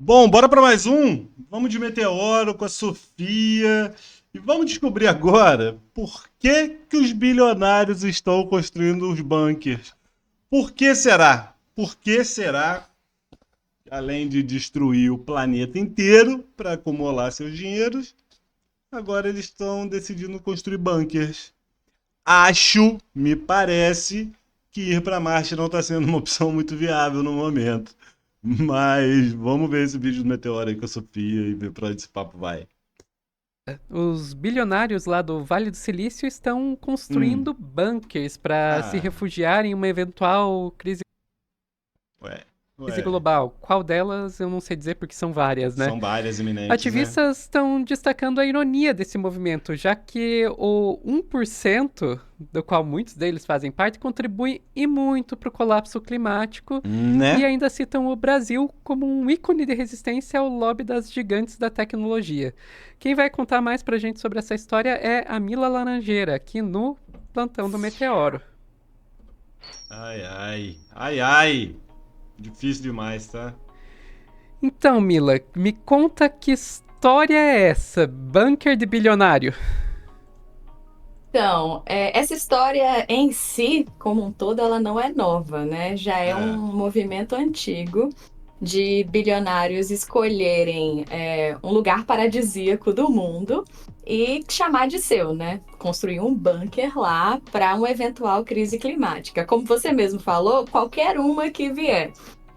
Bom, bora para mais um? Vamos de Meteoro com a Sofia e vamos descobrir agora por que os bilionários estão construindo os bunkers. Por que será? Por que será, além de destruir o planeta inteiro para acumular seus dinheiros, agora eles estão decidindo construir bunkers? Me parece, que ir para Marte não está sendo uma opção muito viável no momento. Mas vamos ver esse vídeo do Meteoro aí com a Sofia e ver pra onde esse papo vai. Os bilionários lá do Vale do Silício estão Hum. construindo bunkers para se Ah, refugiar em uma eventual crise ué, global. Qual delas eu não sei dizer porque são várias, né? são várias iminentes, né? Ativistas estão destacando a ironia desse movimento, já que o 1%, do qual muitos deles fazem parte, contribui e muito para o colapso climático e Né? ainda citam o Brasil como um ícone de resistência ao lobby das gigantes da tecnologia. Quem vai contar mais pra gente sobre essa história é a Mila Laranjeira, aqui no Plantão do Meteoro. Ai, ai. Ai, ai. Difícil demais, tá? Então, Mila, me conta que história é essa? Bunker de bilionário. Então, essa história em si, como um todo, ela não é nova, né? Já é um É. movimento antigo de bilionários escolherem um lugar paradisíaco do mundo e chamar de seu, né? Construir um bunker lá para uma eventual crise climática. Como você mesmo falou, qualquer uma que vier.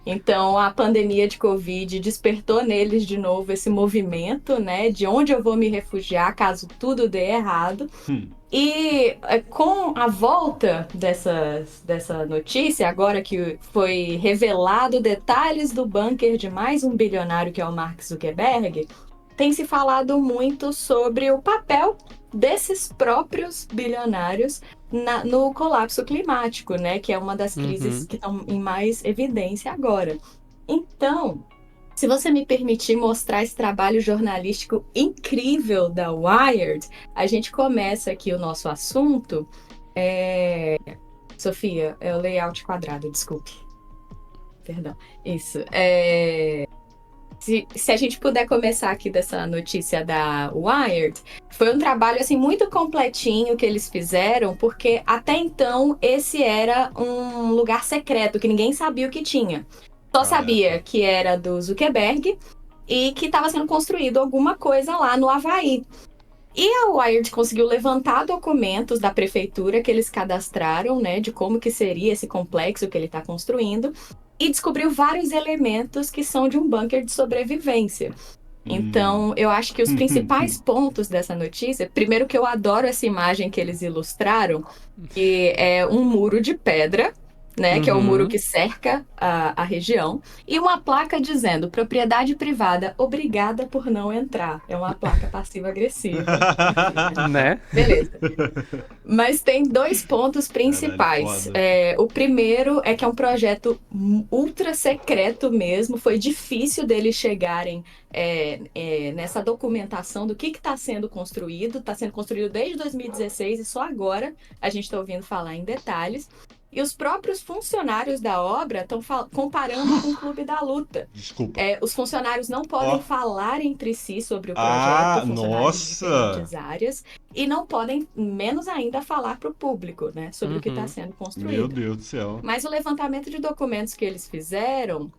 Então, a pandemia de Covid despertou neles de novo esse movimento, né? De onde eu vou me refugiar caso tudo dê errado. Hum. E com a volta dessa notícia, agora que foi revelado detalhes do bunker de mais um bilionário que é o Mark Zuckerberg, tem se falado muito sobre o papel desses próprios bilionários no colapso climático, né? Que é uma das crises Uhum. que estão em mais evidência agora. Então, se você me permitir mostrar esse trabalho jornalístico incrível da Wired, a gente começa aqui o nosso assunto. Sofia, é o layout quadrado, desculpe. Perdão. Isso. Se a gente puder começar aqui dessa notícia da Wired, foi um trabalho assim muito completinho que eles fizeram, porque até então esse era um lugar secreto que ninguém sabia o que tinha. Só sabia Caraca. que era do Zuckerberg e que estava sendo construído alguma coisa lá no Havaí. E a Wired conseguiu levantar documentos da prefeitura que eles cadastraram, né, de como que seria esse complexo que ele está construindo, e descobriu vários elementos que são de um bunker de sobrevivência. Hum. Então, eu acho que os principais pontos dessa notícia, primeiro que eu adoro essa imagem que eles ilustraram, que é um muro de pedra, né, que é o muro Uhum. que cerca a região, e uma placa dizendo propriedade privada, obrigada por não entrar. É uma placa passiva-agressiva. Enfim, né? Né? Beleza. Mas tem dois pontos Caralho, principais. foda. O primeiro é que é um projeto ultra secreto mesmo. Foi difícil deles chegarem nessa documentação do que está sendo construído. Está sendo construído desde 2016 e só agora a gente está ouvindo falar em detalhes. E os próprios funcionários da obra estão comparando com o Clube da Luta. Desculpa. Os funcionários não Ó. podem falar entre si sobre o projeto, Ah, funcionários de nossa. diferentes áreas, e não podem, menos ainda, falar para o público, né, sobre o que está Uhum. sendo Meu construído. Deus do céu. Mas o levantamento de documentos que eles fizeram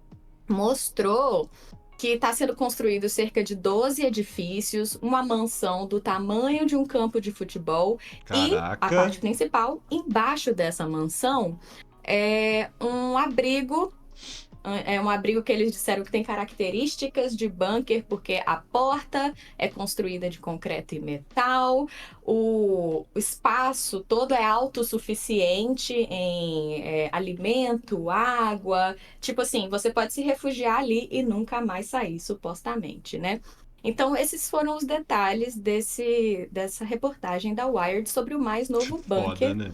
mostrou que está sendo construído cerca de 12 edifícios, uma mansão do tamanho de um campo de futebol e a Caraca. parte principal, embaixo dessa mansão, é um abrigo. É um abrigo que eles disseram que tem características de bunker, porque a porta é construída de concreto e metal, o espaço todo é autossuficiente em alimento, água. Tipo assim, você pode se refugiar ali e nunca mais sair, supostamente, né? Então, esses foram os detalhes dessa reportagem da Wired sobre o mais novo Foda, bunker né?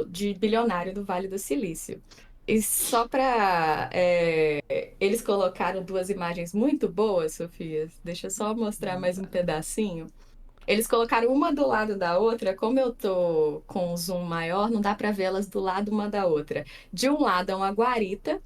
de bilionário do Vale do Silício. E só para. Eles colocaram duas imagens muito boas, Sofia. Deixa eu só mostrar mais um pedacinho. Eles colocaram uma do lado da outra. Como eu tô com um zoom maior, não dá para vê-las do lado uma da outra. De um lado é uma guarita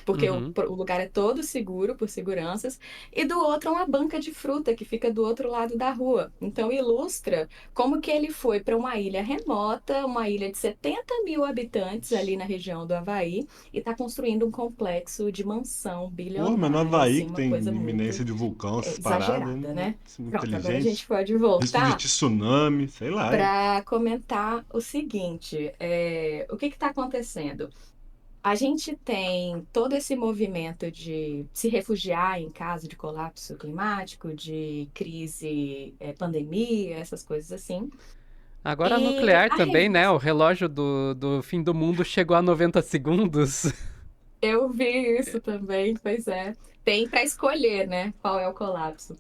porque Uhum. o lugar é todo seguro por seguranças, e do outro uma banca de fruta que fica do outro lado da rua. Então ilustra como que ele foi para uma ilha remota, uma ilha de 70 mil habitantes ali na região do Havaí, e está construindo um complexo de mansão Pô, mas no bilionária, Havaí assim, que uma tem coisa muito iminência de vulcão, essas paradas, exagerada, né? Pronto, agora a inteligente. gente pode Risco de voltar tsunami, sei lá, hein? para comentar o seguinte: o que está acontecendo? A gente tem todo esse movimento de se refugiar em caso de colapso climático, de crise, pandemia, essas coisas assim. Agora a E nuclear a também, né? O revista, relógio do fim do mundo chegou a 90 segundos. eu vi isso também, pois é. Tem para escolher, né, qual é o colapso.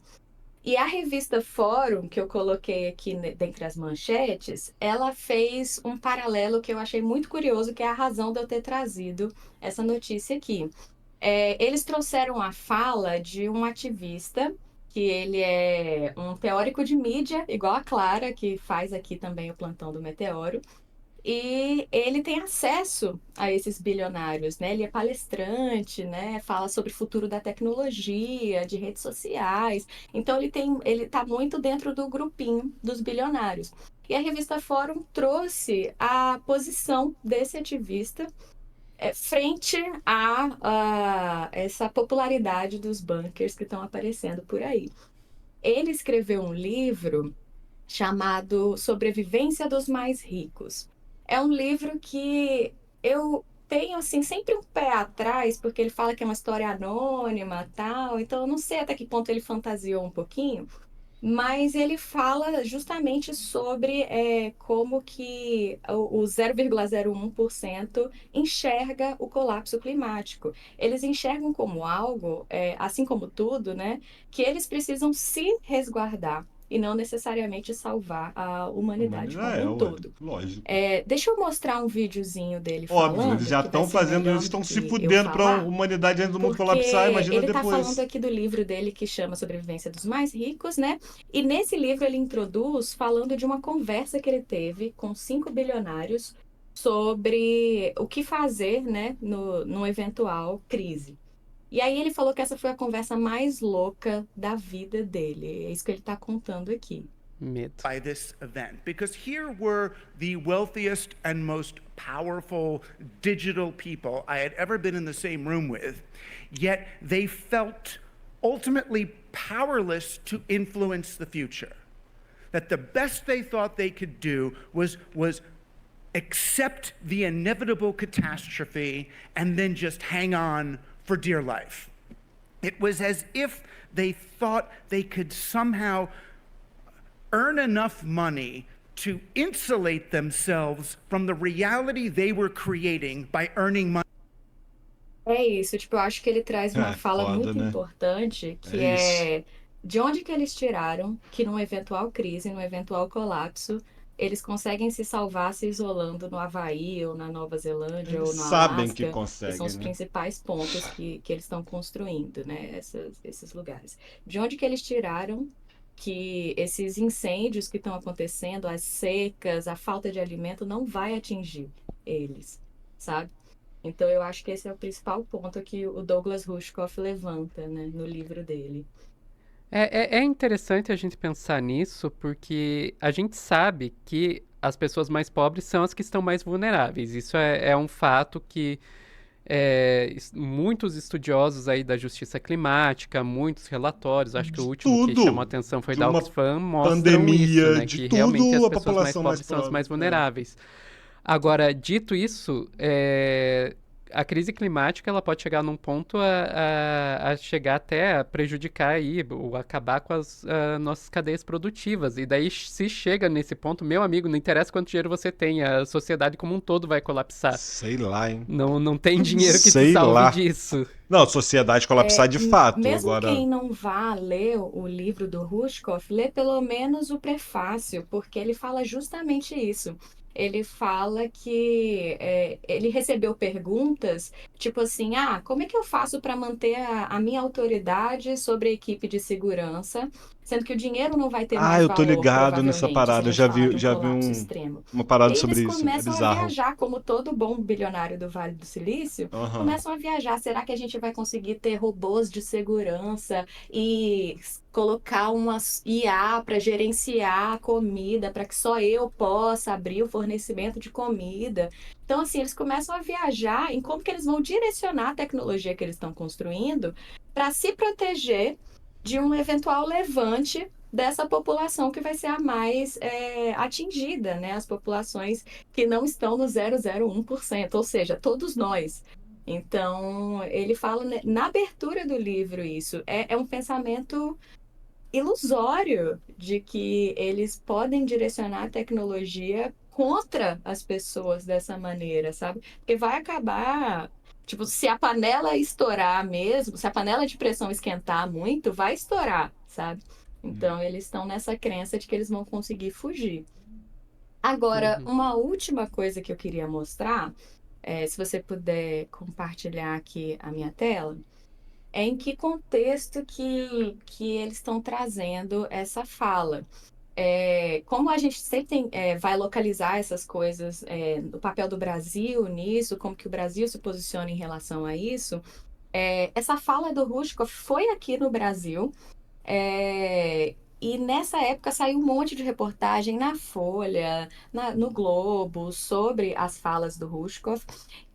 E a revista Fórum, que eu coloquei aqui dentre as manchetes, ela fez um paralelo que eu achei muito curioso, que é a razão de eu ter trazido essa notícia aqui. Eles trouxeram a fala de um ativista, que ele é um teórico de mídia, igual a Clara, que faz aqui também o Plantão do Meteoro. E ele tem acesso a esses bilionários, né? Ele é palestrante, né? Fala sobre o futuro da tecnologia, de redes sociais. Então ele está muito dentro do grupinho dos bilionários. E a revista Fórum trouxe a posição desse ativista frente a essa popularidade dos bunkers que estão aparecendo por aí. Ele escreveu um livro chamado Sobrevivência dos Mais Ricos. É um livro que eu tenho assim sempre um pé atrás, porque ele fala que é uma história anônima, tal, então eu não sei até que ponto ele fantasiou um pouquinho, mas ele fala justamente sobre como que o 0,01% enxerga o colapso climático. Eles enxergam como algo, assim como tudo, né, que eles precisam se resguardar e não necessariamente salvar a humanidade como um Ué, todo. lógico. Deixa eu mostrar um videozinho dele Óbvio, eles falando, já que vai estão ser fazendo isso, melhor do estão se que eu fudendo pra falar. humanidade antes do mundo Porque colapsar, imagina ele está falando depois. aqui do livro dele que chama Sobrevivência dos Mais Ricos, né? E nesse livro ele introduz falando de uma conversa que ele teve com 5 bilionários sobre o que fazer, né, numa eventual crise. E aí ele falou que essa foi a conversa mais louca da vida dele. É isso que ele está contando aqui. Medo. By this event, because here were the wealthiest and most powerful digital people I had ever been in the same room with, yet they felt ultimately powerless to influence the future. That the best they thought they could do was accept the inevitable catastrophe and then just hang on for dear life. It was as if they thought they could somehow earn enough money to insulate themselves from the reality they were creating by earning money. É isso, tipo, eu acho que ele traz uma É, fala foda, muito né? importante, que É isso. é de onde que eles tiraram que numa eventual crise, num eventual colapso, eles conseguem se salvar se isolando no Havaí, ou na Nova Zelândia, Eles ou no sabem que Alasca, que são conseguem, os né? principais pontos que eles estão construindo, né, esses lugares. De onde que eles tiraram que esses incêndios que estão acontecendo, as secas, a falta de alimento não vai atingir eles, sabe? Então, eu acho que esse é o principal ponto que o Douglas Rushkoff levanta, né, no livro dele. É interessante a gente pensar nisso, porque a gente sabe que as pessoas mais pobres são as que estão mais vulneráveis. Isso é um fato que muitos estudiosos aí da justiça climática, muitos relatórios, acho que o De último que chamou tudo. atenção foi De da uma Oxfam, mostram isso, pandemia, né? de Que realmente tudo, as a pessoas mais população mais pobres são as pobre. mais vulneráveis. Agora, dito isso, a crise climática ela pode chegar num ponto a chegar até a prejudicar aí, ou acabar com as nossas cadeias produtivas. E daí, se chega nesse ponto, meu amigo, não interessa quanto dinheiro você tem, a sociedade como um todo vai colapsar. Sei lá, hein? Não tem dinheiro que te Sei salve lá. disso. Não, sociedade colapsar de fato. Mesmo Agora, quem não vá ler o livro do Rushkoff, lê pelo menos o prefácio, porque ele fala justamente isso. Ele fala que ele recebeu perguntas Tipo assim, como é que eu faço para manter a minha autoridade sobre a equipe de segurança, sendo que o dinheiro não vai ter Ah, mais eu tô valor, ligado nessa provavelmente, se a parada. gente falar de um Já vi colapso extremo. uma E parada aí eles sobre isso. É começam a bizarro. viajar, como todo bom bilionário do Vale do Silício, Aham. começam a viajar. Será que a gente vai conseguir ter robôs de segurança e colocar umas IA para gerenciar a comida, para que só eu possa abrir o fornecimento de comida? Então, assim, eles começam a viajar em como que eles vão direcionar a tecnologia que eles estão construindo para se proteger de um eventual levante dessa população que vai ser a mais atingida, né? As populações que não estão no 0,01%, ou seja, todos nós. Então, ele fala na abertura do livro isso. É um pensamento ilusório de que eles podem direcionar a tecnologia contra as pessoas dessa maneira, sabe? Porque vai acabar, tipo, se a panela estourar mesmo, se a panela de pressão esquentar muito, vai estourar, sabe? Então, eles estão nessa crença de que eles vão conseguir fugir. Agora, Uhum. uma última coisa que eu queria mostrar, se você puder compartilhar aqui a minha tela, é em que contexto que eles estão trazendo essa fala. Como a gente sempre vai localizar essas coisas, o papel do Brasil nisso, como que o Brasil se posiciona em relação a isso, essa fala do Rushkoff foi aqui no Brasil, e nessa época saiu um monte de reportagem na Folha, no Globo, sobre as falas do Rushkoff.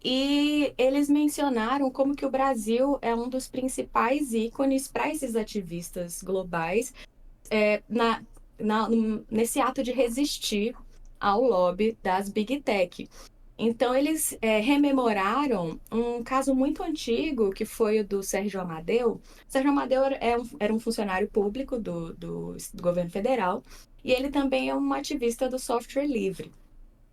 E eles mencionaram como que o Brasil é um dos principais ícones para esses ativistas globais é, na, nesse ato de resistir ao lobby das Big Tech. Então, eles rememoraram um caso muito antigo, que foi o do Sérgio Amadeu. Sérgio Amadeu era um funcionário público do governo federal, e ele também é um ativista do software livre.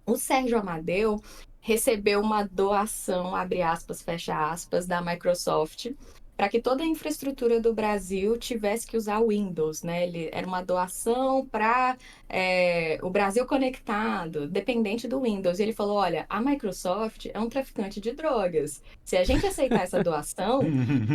O Sérgio Amadeu recebeu uma doação, abre aspas, fecha aspas, da Microsoft, para que toda a infraestrutura do Brasil tivesse que usar Windows, né? Era uma doação para o Brasil conectado, dependente do Windows. E ele falou: olha, a Microsoft é um traficante de drogas. Se a gente aceitar essa doação,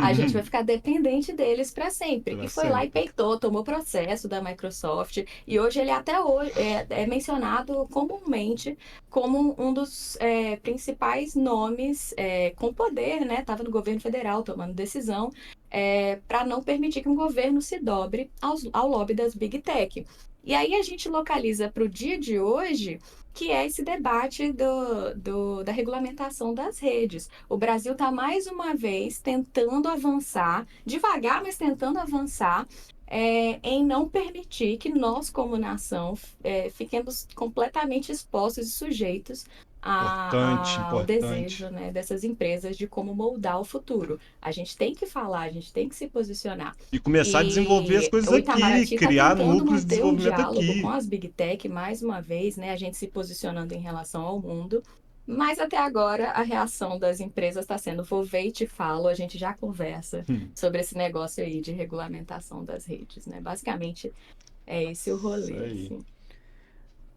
a gente vai ficar dependente deles para sempre. Pra E foi lá e sempre. peitou, tomou processo da Microsoft. E hoje ele até hoje é mencionado comumente como um dos principais nomes com poder, né? Estava no governo federal tomando decisão para não permitir que um governo se dobre ao lobby das Big Tech. E aí a gente localiza para o dia de hoje, que é esse debate da regulamentação das redes. O Brasil está mais uma vez tentando avançar, devagar, mas tentando avançar em não permitir que nós, como nação, fiquemos completamente expostos e sujeitos Importante, ao desejo, importante. né, dessas empresas de como moldar o futuro. A gente tem que falar, a gente tem que se posicionar. E começar a desenvolver as E coisas o aqui, Itamaraty está criar tentando núcleos de manter um desenvolvimento diálogo com aqui. as Big Tech, mais uma vez, né, a gente se posicionando em relação ao mundo. Mas até agora a reação das empresas está sendo vou ver e te falo, a gente já conversa Hum, sobre esse negócio aí de regulamentação das redes, né? Basicamente é esse o Isso rolê, aí. assim.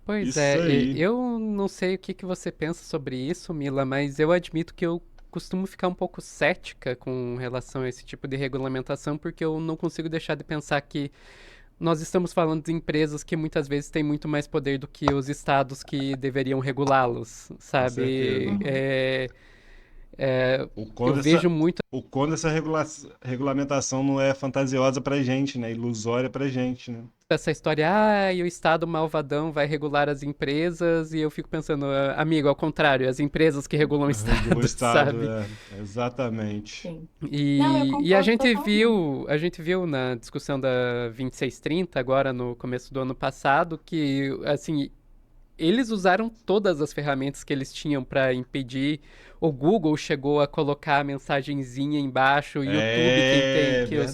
Pois Isso é, aí. eu não sei o que que você pensa sobre isso, Mila, mas eu admito que eu costumo ficar um pouco cética com relação a esse tipo de regulamentação, porque eu não consigo deixar de pensar que nós estamos falando de empresas que muitas vezes têm muito mais poder do que os estados que deveriam regulá-los, Com certeza. sabe? Uhum. O Eu quando vejo essa, muito o quando essa regulamentação não é fantasiosa pra gente, né? Ilusória pra gente, né? essa história, e o Estado malvadão vai regular as empresas, e eu fico pensando, amigo, ao contrário, as empresas que regulam o Regulou o Estado, Estado, sabe? é. Exatamente. Sim. Não, eu E concordo totalmente. a gente viu na discussão da 2630, agora no começo do ano passado, que, assim, eles usaram todas as ferramentas que eles tinham para impedir. O Google chegou a colocar a mensagenzinha embaixo, o YouTube,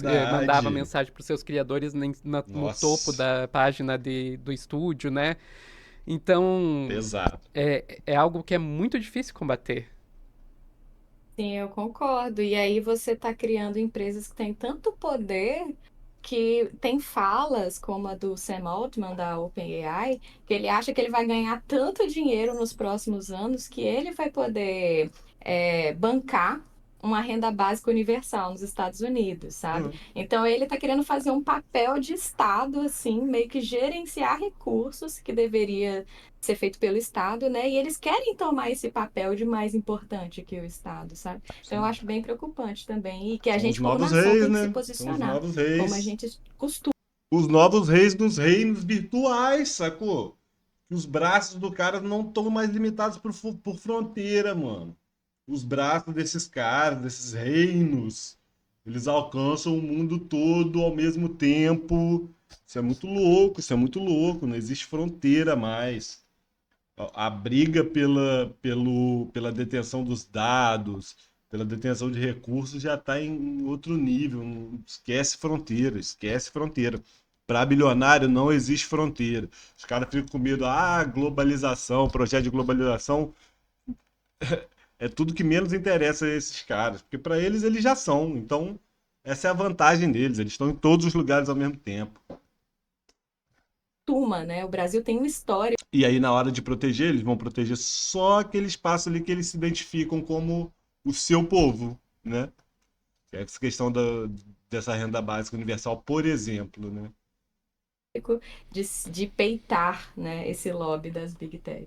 É mandava verdade. mensagem para os seus criadores no topo Nossa, da página do estúdio, né? Então, pesado. é algo que é muito difícil combater. Sim, eu concordo. E aí você está criando empresas que têm tanto poder que tem falas como a do Sam Altman da OpenAI, que ele acha que ele vai ganhar tanto dinheiro nos próximos anos que ele vai poder bancar uma renda básica universal nos Estados Unidos, sabe? Uhum. Então ele está querendo fazer um papel de Estado, assim, meio que gerenciar recursos que deveria ser feito pelo Estado, né? E eles querem tomar esse papel de mais importante que o Estado, sabe? Então eu Sim. acho bem preocupante também. E que a São os gente, como novos nação, reis, tem que se né? São os posicionar, novos como a reis. gente costuma. Os novos reis dos reinos virtuais, sacou? Que os braços do cara não estão mais limitados por fronteira, mano. Os braços desses caras, desses reinos, eles alcançam o mundo todo ao mesmo tempo. Isso é muito louco, isso é muito louco. Não existe fronteira mais. A briga pela detenção dos dados, pela detenção de recursos já está em outro nível. Esquece fronteira, esquece fronteira. Para bilionário não existe fronteira. Os caras ficam com medo, globalização, projeto de globalização. É tudo que menos interessa a esses caras, porque para eles já são. Então, essa é a vantagem deles. Eles estão em todos os lugares ao mesmo tempo. Né? O Brasil tem uma história. E aí, na hora de proteger, eles vão proteger só aquele espaço ali que eles se identificam como o seu povo, né? É essa questão dessa renda básica universal, por exemplo, né? De peitar, né, esse lobby das Big Tech.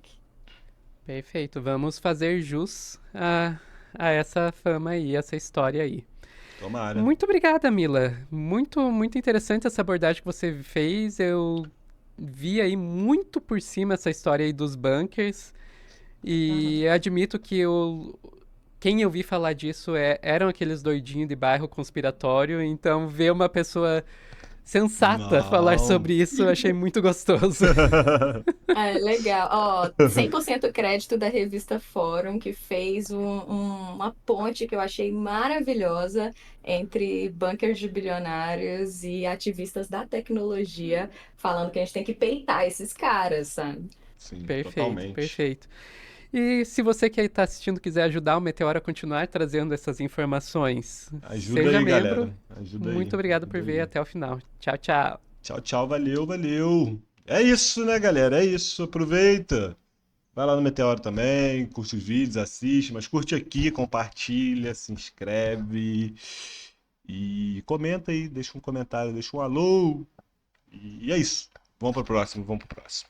Perfeito, vamos fazer jus a essa fama aí, essa história aí. Tomara. Muito obrigada, Mila. Muito interessante essa abordagem que você fez. Eu vi aí muito por cima essa história aí dos bunkers. E admito que quem eu vi falar disso eram aqueles doidinhos de bairro conspiratório. Então, ver uma pessoa sensata falar Não. sobre isso, eu achei muito gostoso. Legal. Ó, 100% crédito da revista Fórum, que fez uma ponte que eu achei maravilhosa entre bunkers de bilionários e ativistas da tecnologia, falando que a gente tem que peitar esses caras, sabe? Sim, Perfeito, totalmente. perfeito. E se você que está assistindo quiser ajudar o Meteoro a continuar trazendo essas informações, Ajuda seja aí, membro. galera. Ajuda aí. Muito obrigado por Ajuda ver aí. até o final. Tchau, tchau. Tchau, tchau. Valeu, valeu. É isso, né, galera? É isso. Aproveita. Vai lá no Meteoro também, curte os vídeos, assiste, mas curte aqui, compartilha, se inscreve e comenta aí, deixa um comentário, deixa um alô. E é isso. Vamos pro próximo, vamos pro próximo.